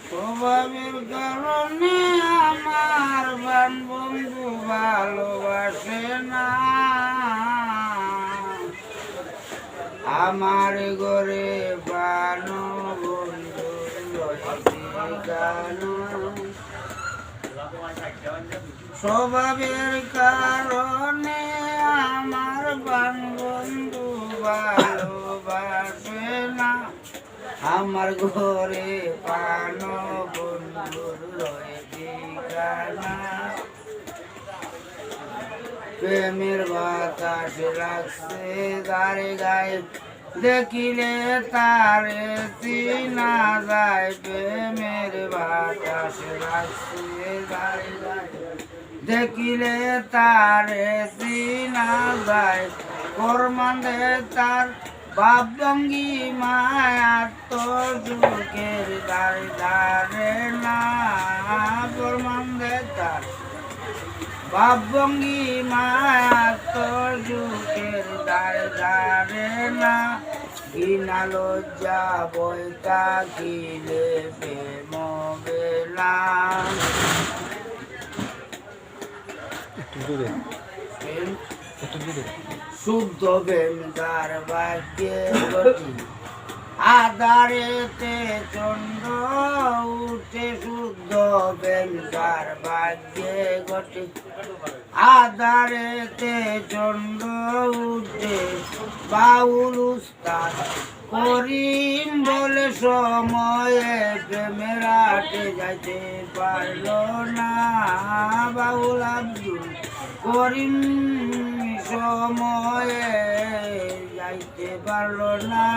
স্বভাবের কারণে আমার বান বন্ধু ভালোবাসে না, আমার ঘরে বান বন্ধু স্বভাবের কারণে আমার বান বন্ধু ভালোবাসে না, আমার ঘরে পান বন্ধুর রয়ে ঠিকানা। প্রেমের বাতাস লাগছে গায়ে গায়ে, দেখিলে তারে চিনা যায়। প্রেমের বাতাস লাগছে গায়ে গায়ে, দেখিলে তারে চিনা যায়। কর্মান্ধে তার বাপভঙ্গি মায়া তো যুগের দাঁড়ে দাঁড়ে না, কর্মান্ধে তার বাপভঙ্গি মায়া তো যুগের দাঁড়ে দাঁড়ে না। ঘৃণা লজ্জা বই থাকিলে প্রেম বেলা, শুদ্ধ বেমদার বাক্যে গতি, আধারেতে চন্দ্র উঠে। শুদ্ধ বেমদার বাক্যে গতি, আধারেতে চন্দ্র উঠে। বাউল উস্তাদ করিম বলে সময়ে প্রেমের আটে যাইতে পারল না, বাউল আব্দুল করিম সময়ে যাইতে পারল না।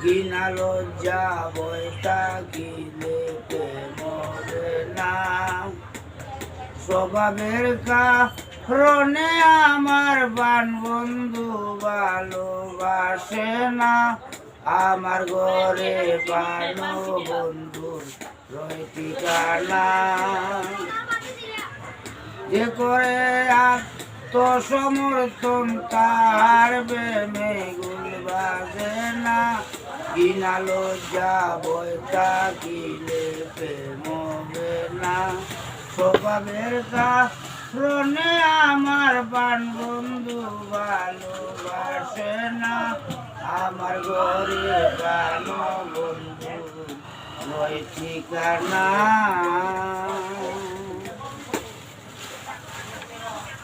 ঘৃণা লজ্জা বই থাকিলে মরে না, স্বভাবের কারণে আমার বান বন্ধু ভালোবাসে না, আমার ঘরে বান বন্ধুর রয়ে ঠিকানা। যে করে আত্মসমর্থন তার প্রেমে গুল বাজে না, ঘৃণা লজ্জা বই থাকিলে প্রেম হবে না, স্বভাবের কারণে আমার বান বন্ধু ভালোবাসে না, আমার ঘরে বান বন্ধু রয়ে ঠিকানা।